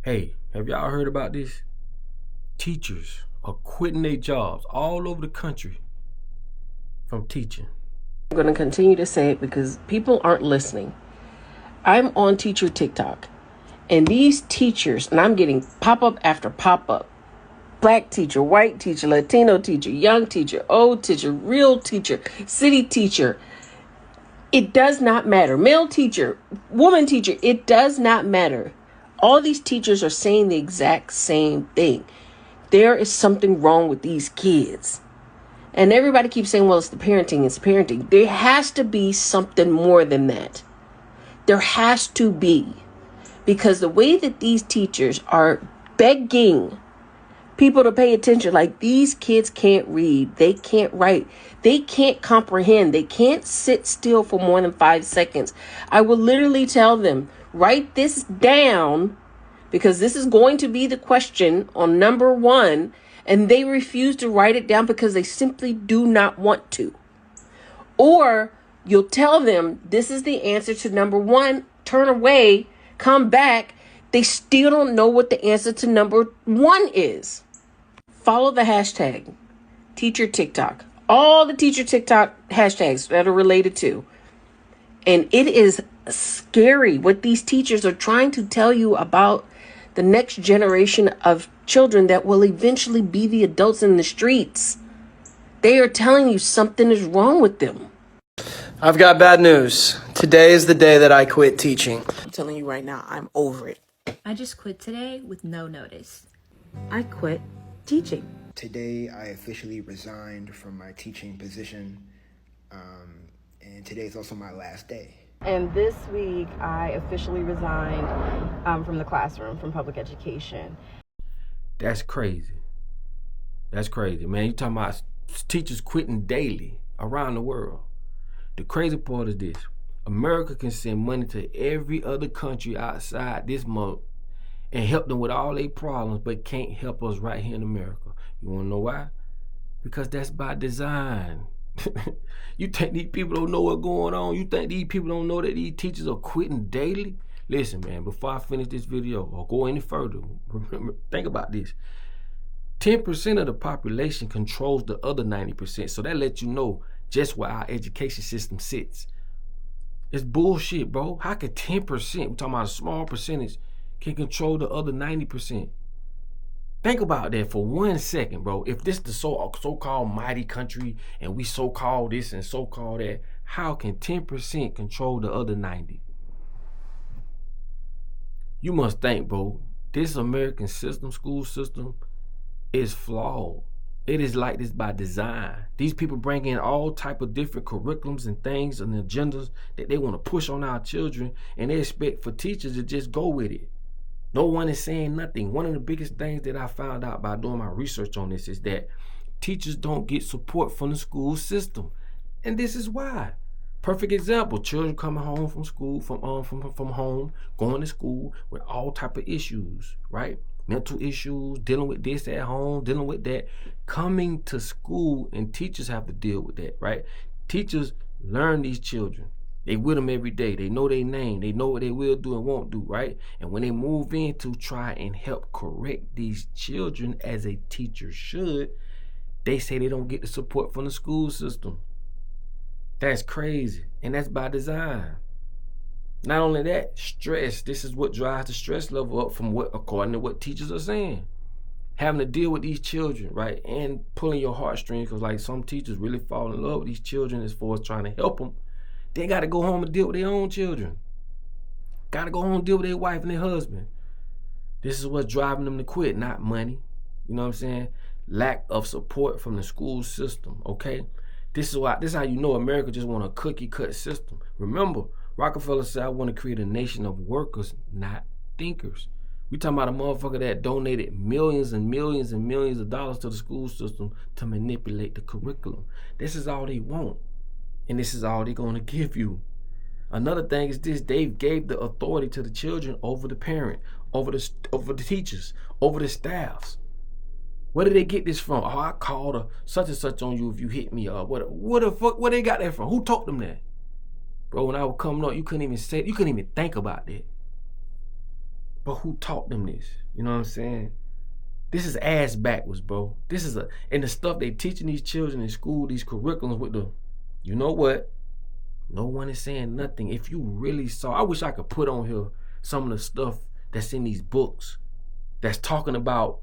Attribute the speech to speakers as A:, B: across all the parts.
A: Hey, have y'all heard about this? Teachers are quitting their jobs all over the country from teaching.
B: I'm going to continue to say it because people aren't listening. I'm on teacher TikTok, and these teachers, and I'm getting pop up after pop up. Black teacher, white teacher, Latino teacher, young teacher, old teacher, real teacher, city teacher. It does not matter. Male teacher, woman teacher, it does not matter. All these teachers are saying the exact same thing. There is something wrong with these kids. And everybody keeps saying, well, it's the parenting, it's parenting. There has to be something more than that. There has to be. Because the way that these teachers are begging people to pay attention, like these kids can't read, they can't write, they can't comprehend, they can't sit still for more than 5 seconds. I will literally tell them, write this down because this is going to be the question on number 1. And they refuse to write it down because they simply do not want to. Or you'll tell them this is the answer to number 1, turn away, come back. They still don't know what the answer to number 1 is. Follow the hashtag teacher TikTok. All the teacher TikTok hashtags that are related to. And it is scary what these teachers are trying to tell you about the next generation of children that will eventually be the adults in the streets. They are telling you something is wrong with them.
C: I've got bad news. Today is the day that I quit teaching.
D: I'm telling you right now, I'm over it.
E: I just quit today with no notice.
D: I quit teaching.
F: Today, I officially resigned from my teaching position, and today is also my last day.
G: And this week, I officially resigned from the classroom, from public education.
A: That's crazy. That's crazy, man. You talking about teachers quitting daily around the world. The crazy part is this. America can send money to every other country outside this month and help them with all their problems, but can't help us right here in America. You wanna know why? Because that's by design. You think these people don't know what's going on? You think these people don't know that these teachers are quitting daily? Listen, man, before I finish this video or go any further, remember, think about this. 10% of the population controls the other 90%. So that lets you know just where our education system sits. It's bullshit, bro. How could 10%, we're talking about a small percentage, can control the other 90%? Think about that for 1 second, bro. If this the so-called mighty country and we so-called this and so-called that, how can 10% control the other 90? You must think, bro, this American system, school system, is flawed. It is like this by design. These people bring in all type of different curriculums and things and agendas that they want to push on our children, and they expect for teachers to just go with it. No one is saying nothing. One of the biggest things that I found out by doing my research on this is that teachers don't get support from the school system. And this is why. Perfect example, children coming home from school, from home, going to school with all type of issues, right? Mental issues, dealing with this at home, dealing with that. Coming to school, and teachers have to deal with that, right? Teachers learn these children. They with them every day. They know their name. They know what they will do and won't do, right? And when they move in to try and help correct these children as a teacher should, they say they don't get the support from the school system. That's crazy. And that's by design. Not only that, stress. This is what drives the stress level up from what, according to what teachers are saying. Having to deal with these children, right? And pulling your heartstrings, because like some teachers really fall in love with these children as far as trying to help them. They got to go home and deal with their own children. Got to go home and deal with their wife and their husband. This is what's driving them to quit, not money. You know what I'm saying? Lack of support from the school system, okay? This is how you know America just want a cookie-cut system. Remember, Rockefeller said, I want to create a nation of workers, not thinkers. We talking about a motherfucker that donated millions and millions and millions of dollars to the school system to manipulate the curriculum. This is all they want. And this is all they're going to give you. Another thing is this: they gave the authority to the children over the parent, over the teachers, over the staffs. Where did they get this from? Oh, I called a such and such on you if you hit me up. What the fuck? Where they got that from? Who taught them that? Bro, when I was coming up, you couldn't even think about that. But who taught them this? You know what I'm saying? This is ass backwards, bro. This is and the stuff they teaching these children in school, these curriculums with the, you know what? No one is saying nothing. If you really saw, I wish I could put on here some of the stuff that's in these books that's talking about,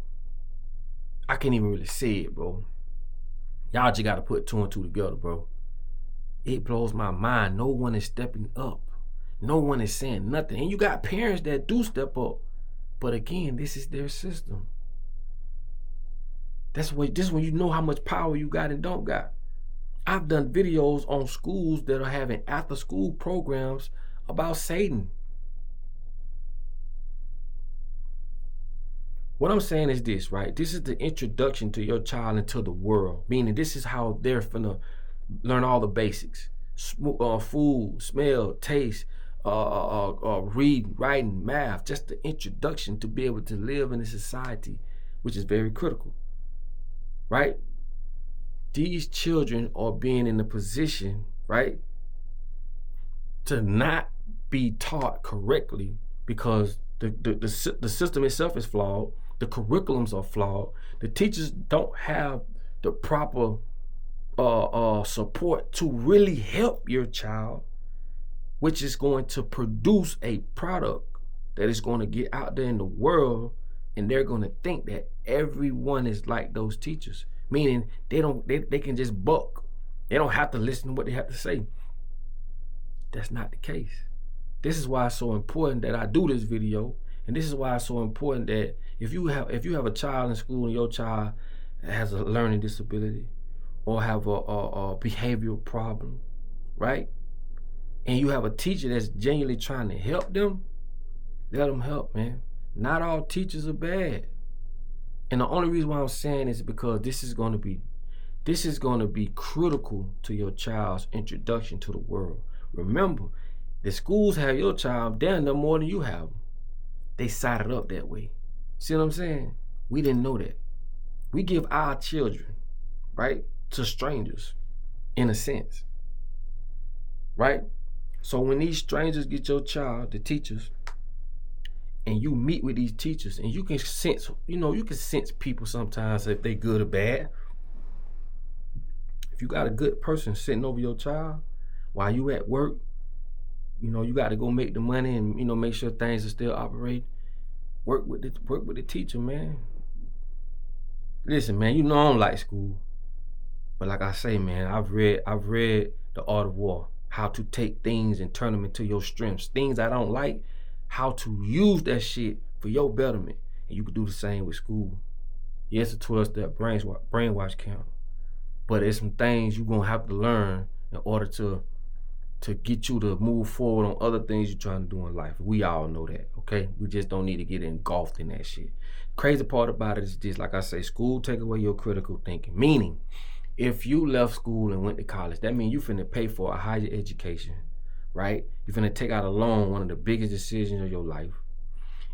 A: I can't even really say it, bro. Y'all just gotta put two and two together, bro. It blows my mind. No one is stepping up. No one is saying nothing. And you got parents that do step up. But again, this is their system. This when you know how much power you got and don't got. I've done videos on schools that are having after school programs about Satan. What I'm saying is this, right? This is the introduction to your child into the world. Meaning this is how they're finna learn all the basics. Food, smell, taste, reading, writing, math. Just the introduction to be able to live in a society, which is very critical. Right? These children are being in a position, right, to not be taught correctly because the system itself is flawed. The curriculums are flawed. The teachers don't have the proper support to really help your child, which is going to produce a product that is going to get out there in the world, and they're going to think that everyone is like those teachers, meaning they can just buck. They don't have to listen to what they have to say. That's not the case. This is why it's so important that I do this video, and this is why it's so important that if you have a child in school and your child has a learning disability or have a behavioral problem, right? And you have a teacher that's genuinely trying to help them, let them help, man. Not all teachers are bad. And the only reason why I'm saying is because this is going to be critical to your child's introduction to the world. Remember, the schools have your child down there more than you have them. They set it up that way. See what I'm saying? We didn't know that. We give our children, right, to strangers, in a sense. Right? So when these strangers get your child, the teachers, and you meet with these teachers, and you can sense, you can sense people sometimes if they good or bad. If you got a good person sitting over your child while you at work, you got to go make the money and make sure things are still operating. Work with the teacher, man. Listen, man, I don't like school, but like I say, man, I've read The Art of War, how to take things and turn them into your strengths. Things I don't like, how to use that shit for your betterment. And you can do the same with school. Yes, a 12-step brainwash camp, but there's some things you're gonna have to learn in order to get you to move forward on other things you're trying to do in life. We all know that, okay? We just don't need to get engulfed in that shit. Crazy part about it is this, like I say, school take away your critical thinking. Meaning, if you left school and went to college, that means you finna pay for a higher education, right? You're finna take out a loan, one of the biggest decisions of your life.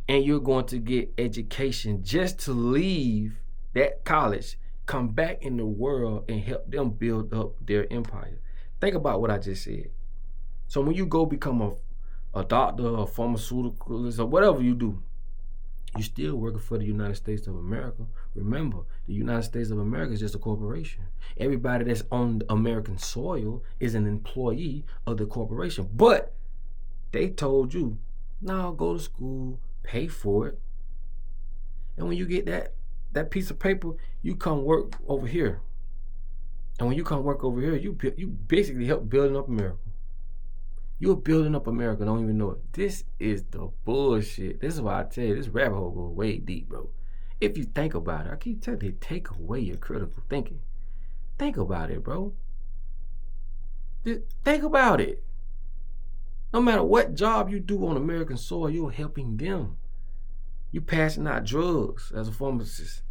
A: And you're going to get education just to leave that college, come back in the world and help them build up their empire. Think about what I just said. So when you go become a doctor, a pharmaceuticalist, or whatever you do, you're still working for the United States of America. Remember, the United States of America is just a corporation. Everybody that's on American soil is an employee of the corporation. But they told you, no, go to school, pay for it. And when you get that piece of paper, you come work over here. And when you come work over here, you basically help building up America. You're building up America, don't even know it. This is the bullshit. This is why I tell you, this rabbit hole goes way deep, bro. If you think about it, I keep telling you, take away your critical thinking. Think about it, bro. Just think about it. No matter what job you do on American soil, you're helping them. You passing out drugs as a pharmacist.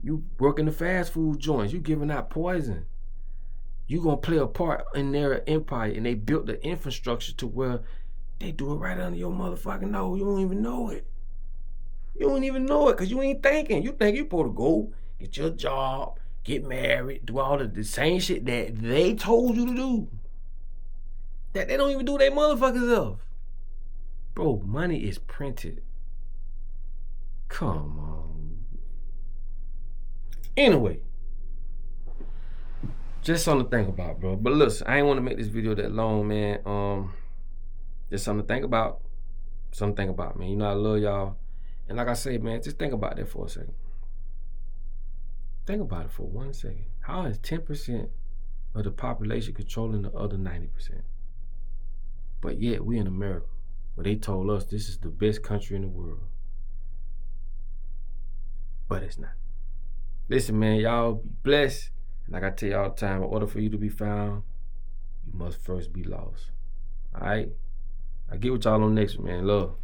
A: You working the fast food joints. You giving out poison. You gonna play a part in their empire, and they built the infrastructure to where they do it right under your motherfucking nose. You don't even know it. You don't even know it because you ain't thinking. You think you supposed to go, get your job, get married, do all of the same shit that they told you to do. That they don't even do their motherfuckers of. Bro, money is printed. Come on. Anyway, just something to think about, bro. But listen, I ain't want to make this video that long, man. Just something to think about. Something to think about, man. You know I love y'all. And like I say, man, just think about that for a second. Think about it for 1 second. How is 10% of the population controlling the other 90%? But yet, we in America, where they told us this is the best country in the world. But it's not. Listen, man, y'all be blessed. And like I tell you all the time, in order for you to be found, you must first be lost. All right? I get with y'all on next one, man. Love.